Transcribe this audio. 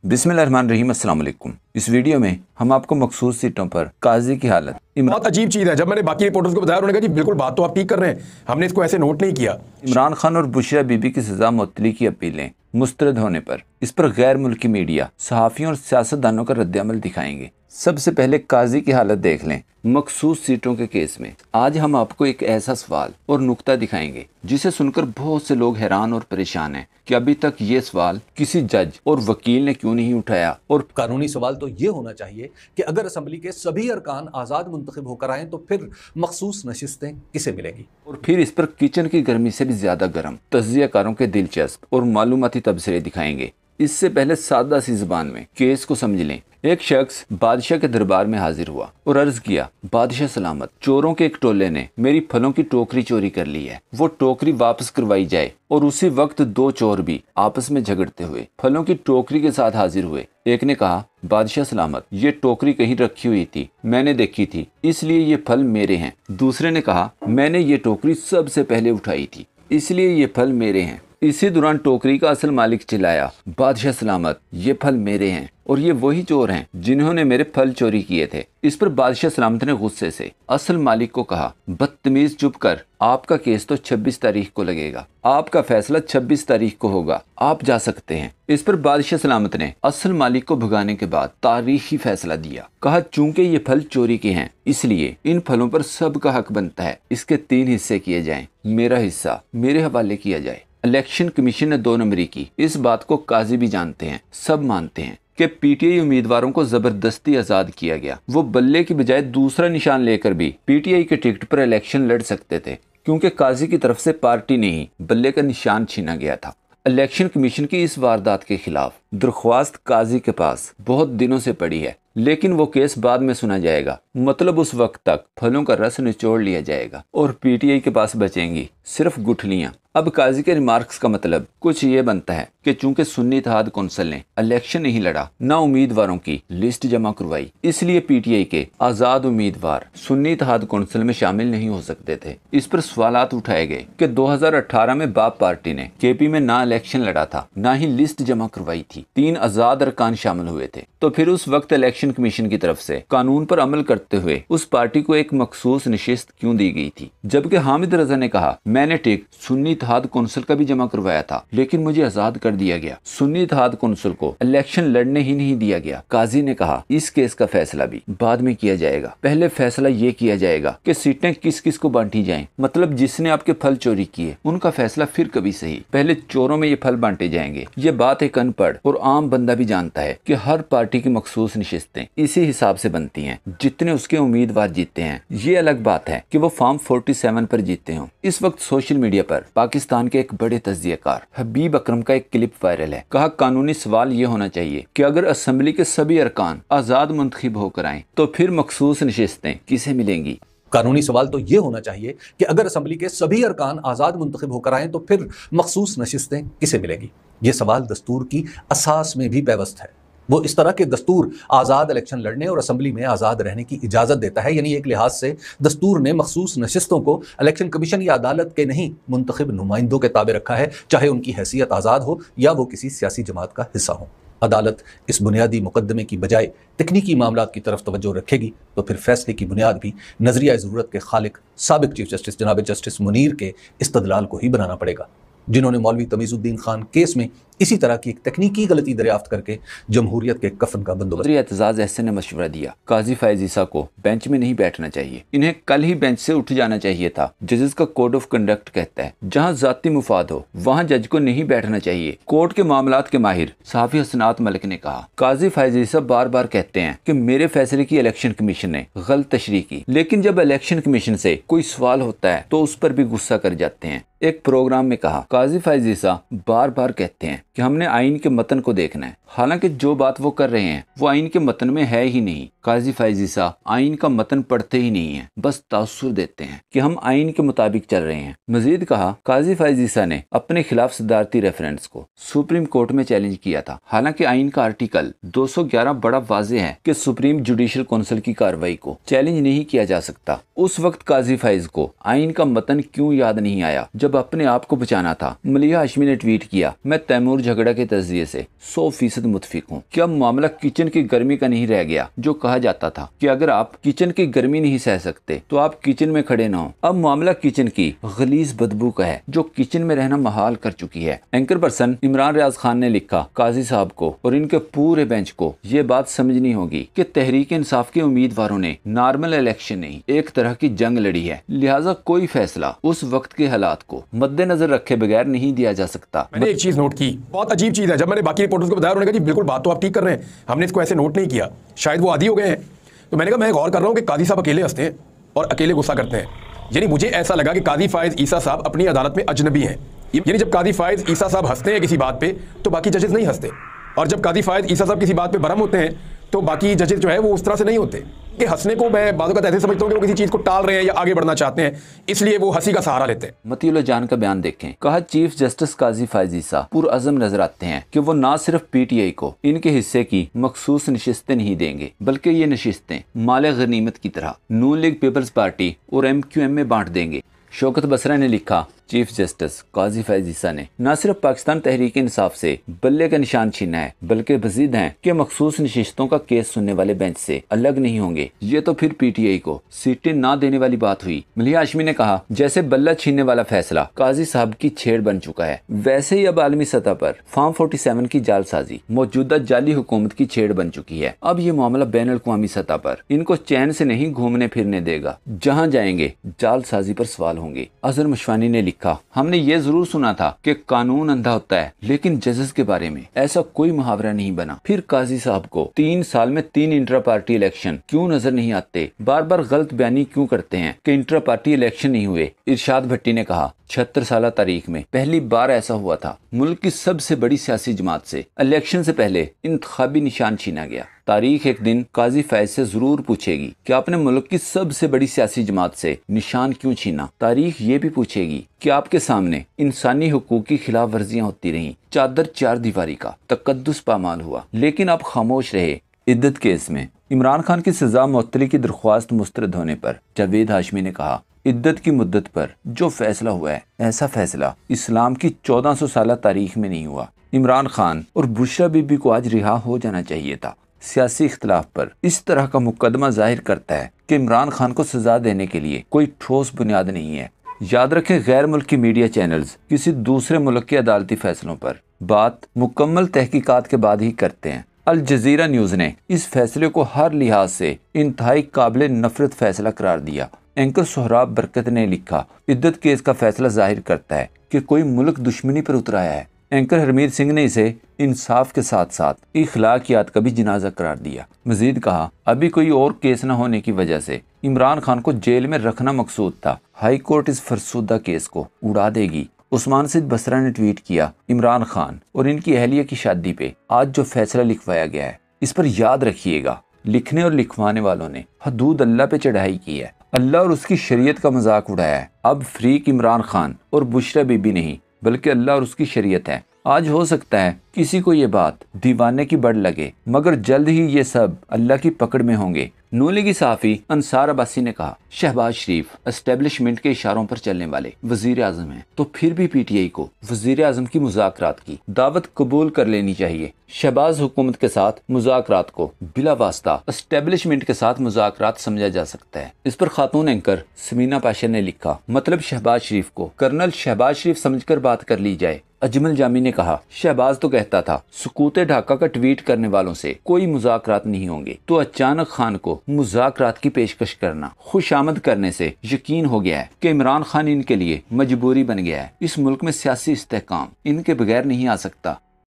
बिस्मिल्लाहिर्रहमानिर्रहीम, अस्सलाम वालेकुम। इस वीडियो में हम आपको मखसूस सीटों पर काजी की हालत। बहुत अजीब चीज़ है। जब मैंने बाकी रिपोर्टर्स को बताया, उन्होंने कहा जी बिल्कुल बात तो आप ठीक कर रहे हैं, हमने इसको ऐसे नोट नहीं किया। इमरान खान और बुशरा बीबी की सजा मुअत्तली की अपीलें मुस्तरद होने पर इस पर गैर मुल्की मीडिया, सहाफ़ियों और सियासतदानों का रद्द-ए-अमल दिखाएंगे। सबसे पहले काजी की हालत देख लें। मखसूस सीटों के केस में आज हम आपको एक ऐसा सवाल और नुक्ता दिखाएंगे जिसे सुनकर बहुत से लोग हैरान और परेशान हैं कि अभी तक ये सवाल किसी जज और वकील ने क्यों नहीं उठाया। और कानूनी सवाल तो ये होना चाहिए कि अगर असम्बली के सभी अरकान आज़ाद मुंतखब होकर आएँ तो फिर मखसूस नशिस्तें किसे मिलेंगी। और फिर इस पर किचन की गर्मी से भी ज्यादा गर्म तज्जियाकारों के दिलचस्प और मालूमाती तबसरे दिखाएंगे। इससे पहले सादा सी जुबान में केस को समझ लें। एक शख्स बादशाह के दरबार में हाजिर हुआ और अर्ज किया, बादशाह सलामत, चोरों के एक टोले ने मेरी फलों की टोकरी चोरी कर ली है, वो टोकरी वापस करवाई जाए। और उसी वक्त दो चोर भी आपस में झगड़ते हुए फलों की टोकरी के साथ हाजिर हुए। एक ने कहा, बादशाह सलामत, ये टोकरी कहीं रखी हुई थी, मैंने देखी थी, इसलिए ये फल मेरे हैं। दूसरे ने कहा, मैंने ये टोकरी सबसे पहले उठाई थी, इसलिए ये फल मेरे हैं। इसी दौरान टोकरी का असल मालिक चिल्लाया, बादशाह सलामत, ये फल मेरे हैं और ये वही चोर हैं जिन्होंने मेरे फल चोरी किए थे। इस पर बादशाह सलामत ने गुस्से से असल मालिक को कहा, बदतमीज, चुप कर, आपका केस तो 26 तारीख को लगेगा, आपका फैसला 26 तारीख को होगा, आप जा सकते हैं। इस पर बादशाह सलामत ने असल मालिक को भगाने के बाद तारीखी फैसला दिया। कहा, चूंकि ये फल चोरी के हैं इसलिए इन फलों पर सबका हक बनता है, इसके 3 हिस्से किए जाएं, मेरा हिस्सा मेरे हवाले किया जाए। इलेक्शन कमीशन ने 2 नंबरी की। इस बात को काजी भी जानते हैं, सब मानते हैं कि पीटीआई उम्मीदवारों को जबरदस्ती आजाद किया गया। वो बल्ले की बजाय दूसरा निशान लेकर भी पीटीआई के टिकट पर इलेक्शन लड़ सकते थे, क्योंकि काजी की तरफ से पार्टी ने ही बल्ले का निशान छीना गया था। इलेक्शन कमीशन की इस वारदात के खिलाफ दरख्वास्त काजी के पास बहुत दिनों से पड़ी है, लेकिन वो केस बाद में सुना जाएगा। मतलब उस वक्त तक फलों का रस निचोड़ लिया जाएगा और पीटीआई के पास बचेंगी सिर्फ गुठलियां। अब काजी के रिमार्क्स का मतलब कुछ ये बनता है कि चूंकि सुन्नी इत्तेहाद कौंसिल ने इलेक्शन नहीं लड़ा, न उम्मीदवारों की लिस्ट जमा करवाई, इसलिए पीटीआई के आजाद उम्मीदवार सुन्नी इत्तेहाद कौंसिल में शामिल नहीं हो सकते थे। इस पर सवालात उठाए गए कि 2018 में बाप पार्टी ने केपी में ना इलेक्शन लड़ा था, ना ही लिस्ट जमा करवाई थी, 3 आजाद अरकान शामिल हुए थे, तो फिर उस वक्त इलेक्शन कमीशन की तरफ से कानून पर अमल करते हुए उस पार्टी को एक मखसूस नशिस्त क्यों दी गई थी। जबकि हामिद रजा ने कहा, मैंने टिकट सुन्नी इत्तेहाद कौंसिल का भी जमा करवाया था, लेकिन मुझे आजाद कर दिया गया, सुन्नी इत्तेहाद कौंसिल को इलेक्शन लड़ने ही नहीं दिया गया। काजी ने कहा, इस केस का फैसला भी बाद में किया जाएगा, पहले फैसला ये किया जाएगा कि सीटें किस किस को बांटी जाएं। मतलब जिसने आपके फल चोरी किए उनका फैसला फिर कभी सही, पहले चोरों में ये फल बांटे जाएंगे। ये बात एक अनपढ़ और आम बंदा भी जानता है कि हर पार्टी की मखसूस नशिस्तें इसी हिसाब से बनती हैं, जितने उसके उम्मीदवार जीतते हैं। ये अलग बात है कि वो फॉर्म 47 पर जीतते हों। इस वक्त सोशल मीडिया पर पाकिस्तान के एक बड़े तज्जियाकार हबीब अकरम का एक क्लिप वायरल है। कहा, कानूनी सवाल ये होना चाहिए कि अगर असेंबली के सभी अरकान आजाद मुंतखब होकर आए तो फिर मखसूस नशिस्तें किसे मिलेंगी। कानूनी सवाल तो ये होना चाहिए कि अगर असम्बली के सभी अरकान आज़ाद मुंतखब होकर आएँ तो फिर मखसूस नशिस्तें किसे मिलेंगी। ये सवाल दस्तूर की असास में भी पेवस्त है। वो इस तरह के दस्तूर आज़ाद इलेक्शन लड़ने और असम्बली में आज़ाद रहने की इजाज़त देता है। यानी एक लिहाज से दस्तूर ने मखसूस नशिस्तों को इलेक्शन कमीशन या अदालत के नहीं, मुंतखब नुमाइंदों के ताबे रखा है, चाहे उनकी हैसियत आज़ाद हो या वो किसी सियासी जमात का हिस्सा हो। अदालत इस बुनियादी मुकदमे की बजाय तकनीकी मामलात की तरफ तवज्जो रखेगी तो फिर फैसले की बुनियाद भी नजरिया ज़रूरत के खालिक साबिक चीफ जस्टिस जनाब जस्टिस मुनीर के इस्तदलाल को ही बनाना पड़ेगा, जिन्होंने मौलवी तमीज़ुद्दीन खान केस में इसी तरह की एक तकनीकी गलती दरियाफ्त करके जमहूरियत के कफन का बंदोबस्त। एतजाज एहसन ने मशवरा दिया, काजी फैज ईसा को बेंच में नहीं बैठना चाहिए, इन्हें कल ही बेंच से उठ जाना चाहिए था। जजेस का कोड ऑफ कंडक्ट कहता है जहां जाती मुफाद हो वहां जज को नहीं बैठना चाहिए। कोर्ट के मामलात के माहिर सहाफी हसनात मलिक ने कहा, काजी फैज ईसा बार बार कहते हैं कि मेरे फैसले की इलेक्शन कमीशन ने गलत तशरीह की, लेकिन जब इलेक्शन कमीशन से कोई सवाल होता है तो उस पर भी गुस्सा कर जाते हैं। एक प्रोग्राम में कहा, काजी फैज ईसा बार बार कहते हैं कि हमने आइन के मतन को देखना है, हालांकि जो बात वो कर रहे हैं वो आइन के मतन में है ही नहीं। काजी फैज ईसा आइन का मतन पढ़ते ही नहीं है, बस तासुर देते हैं कि हम आइन के मुताबिक चल रहे हैं। मजीद कहा, काजी फैज ईसा ने अपने खिलाफ सदारती रेफरेंस को सुप्रीम कोर्ट में चैलेंज किया था। हालांकि आइन का आर्टिकल 211 बड़ा वाज़ेह है कि सुप्रीम जुडिशल काउंसिल की कार्रवाई को चैलेंज नहीं किया जा सकता। उस वक्त काजी फैज को आइन का मतन क्यों याद नहीं आया जब अपने आप को बचाना था? मलिहा हाशमी ने ट्वीट किया, मैं तैमूर झगड़ा के तज्जिये से 100% मुतफिक हूँ। क्या मामला किचन की गर्मी का नहीं रह गया जो कहा जाता था कि अगर आप किचन की गर्मी नहीं सह सकते तो आप किचन में खड़े न हो। अब मामला किचन की गलीज बदबू का है जो किचन में रहना महाल कर चुकी है। एंकर पर्सन इमरान रियाज खान ने लिखा, काजी साहब को और इनके पूरे बेंच को ये बात समझनी होगी कि तहरीक इंसाफ के उम्मीदवारों ने नॉर्मल इलेक्शन नहीं, एक तरह की जंग लड़ी है। लिहाजा कोई फैसला उस वक्त के हालात को मद्देनजर रखे बगैर नहीं दिया जा सकता। मैंने एक चीज नोट की, बहुत अजीब चीज है। जब मैंने बाकी रिपोर्टर्स को बताया, उन्होंने कहा जी बिल्कुल बात तो आप ठीक कर रहे हैं, हमने इसको ऐसे नोट नहीं किया, शायद वो आदी हो गए हैं। तो मैंने कहा मैं गौर कर रहा हूँ कि काजी साहब अकेले हंसते हैं और अकेले गुस्सा करते हैं। यानी मुझे ऐसा लगा कि काजी फायज ईसा साहब अपनी अदालत में अजनबी हैं। यानी जब काजी फायज ईसा साहब हंसते हैं किसी बात पे तो बाकी जजेस नहीं हंसते, और जब काजी फायज ईसा साहब किसी बात पे बरहम होते हैं तो बाकी जजेस जो है वो उस तरह से नहीं होते। कि हंसने को मैं बातों का ऐसे समझता हूँ कि वो किसी चीज को टाल रहे हैं या आगे बढ़ना चाहते हैं, इसलिए वो हंसी का सहारा लेते हैं। मतीउल्लाह जान का बयान देखें। कहा, चीफ जस्टिस काजी फैज ईसा पुरअज़म नजर आते हैं कि वो न सिर्फ पीटीआई को इनके हिस्से की मखसूस नशिस्तें नहीं देंगे, बल्कि ये नशिस्तें माले गनीमत की तरह नून लीग पीपल्स पार्टी और MQM में बांट देंगे। शौकत बसरा ने लिखा, चीफ जस्टिस काजी फैज ईसा ने न सिर्फ पाकिस्तान तहरीक इंसाफ से बल्ले का निशान छीना है, बल्कि मज़ीद हैं कि मखसूस नशिस्तों का केस सुनने वाले बेंच से अलग नहीं होंगे। ये तो फिर पीटीआई को सीटें ना देने वाली बात हुई। मलिहा हाशमी ने कहा, जैसे बल्ला छीनने वाला फैसला काजी साहब की छेड़ बन चुका है, वैसे ही अब आलमी सतह पर फार्म 47 की जालसाजी मौजूदा जाली हुकूमत की छेड़ बन चुकी है। अब ये मामला बैन अल-अक़वामी सतह पर इनको चैन से नहीं घूमने फिरने देगा। जहाँ जाएंगे जालसाजी पर सवाल होंगे। अजहर मशवानी ने लिखा, हमने ये जरूर सुना था कि कानून अंधा होता है, लेकिन जजेस के बारे में ऐसा कोई मुहावरा नहीं बना। फिर काजी साहब को 3 साल में 3 इंट्रा पार्टी इलेक्शन क्यों नजर नहीं आते? बार बार गलत बयानी क्यों करते हैं कि इंट्रा पार्टी इलेक्शन नहीं हुए? इरशाद भट्टी ने कहा, 76 साल तारीख में पहली बार ऐसा हुआ था। मुल्क की सबसे बड़ी सियासी जमात से इलेक्शन से पहले इंतखाबी निशान छीना गया। तारीख एक दिन काजी फैज से जरूर पूछेगी कि आपने मुल्क की सबसे बड़ी सियासी जमात से निशान क्यों छीना। तारीख ये भी पूछेगी कि आपके सामने इंसानी हुकूक की खिलाफ वर्जियां होती रहीं, चादर 4 दीवारी का तकद्दुस पामाल हुआ, लेकिन आप खामोश रहे। इद्दत केस में इमरान खान की सजा मुअत्तली की दरख्वास्त मुस्तरद होने पर जावेद हाशमी ने कहा, इद्दत की मुद्दत पर जो फैसला हुआ है, ऐसा फैसला इस्लाम की 1400 साल तारीख में नहीं हुआ। इमरान खान और बुशरा बीबी को आज रिहा हो जाना चाहिए था। सियासी इख्तलाफ पर इस तरह का मुकदमा जाहिर करता है कि इमरान खान को सजा देने के लिए कोई ठोस बुनियाद नहीं है। याद रखें, गैर मुल्की मीडिया चैनल्स किसी दूसरे मुल्क के अदालती फैसलों पर बात मुकम्मल तहकीकात के बाद ही करते हैं। अल जजीरा न्यूज ने इस फैसले को हर लिहाज से इंतहाई काबिल नफरत फैसला करार दिया। एंकर सोहराब बरकत ने लिखा, इद्दत केस का फैसला जाहिर करता है कि कोई मुल्क दुश्मनी पर उतर आया है। एंकर हरमीत सिंह ने इसे इंसाफ के साथ साथ इखलाकियात का भी जनाजा करार दिया। मजीद कहा, अभी कोई और केस न होने की वजह से इमरान खान को जेल में रखना मकसूद था। हाई कोर्ट इस फरसुदा केस को उड़ा देगी। उस्मान सिद्द बसरा ने ट्वीट किया, इमरान खान और इनकी अहलिया की शादी पे आज जो फैसला लिखवाया गया है, इस पर याद रखिएगा, लिखने और लिखवाने वालों ने हदूद अल्लाह पे चढ़ाई की है, अल्लाह और उसकी शरीयत का मजाक उड़ाया है। अब फ्रीक इमरान खान और बुशरा बीबी नहीं, बल्कि अल्लाह और उसकी शरीयत है। आज हो सकता है किसी को ये बात दीवाने की बढ़ लगे, मगर जल्द ही ये सब अल्लाह की पकड़ में होंगे। नून लीगी सहाफ़ी अंसार अब्बासी ने कहा, शहबाज शरीफ एस्टेब्लिशमेंट के इशारों पर चलने वाले वजीर आजम है, तो फिर भी पीटीआई को वजीर आजम की मुज़ाकरात की दावत कबूल कर लेनी चाहिए। शहबाज हुकूमत के साथ मुज़ाकरात को बिला वास्ता एस्टेब्लिशमेंट के साथ मुज़ाकरात समझा जा सकता है। इस पर खातून एंकर समीना पाशा ने लिखा, मतलब शहबाज शरीफ को कर्नल शहबाज शरीफ समझकर बात कर ली जाए। अजमल जामी ने कहा, शहबाज तो कहता था सुकूते ढाका का ट्वीट करने वालों से कोई मुज़ाकरात नहीं होंगे, तो अचानक खान को मुज़ाकरात की पेशकश करना खुशामद करने से यकीन हो गया है कि इमरान खान इनके लिए मजबूरी बन गया है। इस मुल्क में सियासी इस्तेहकाम इनके बगैर नहीं आ सकता।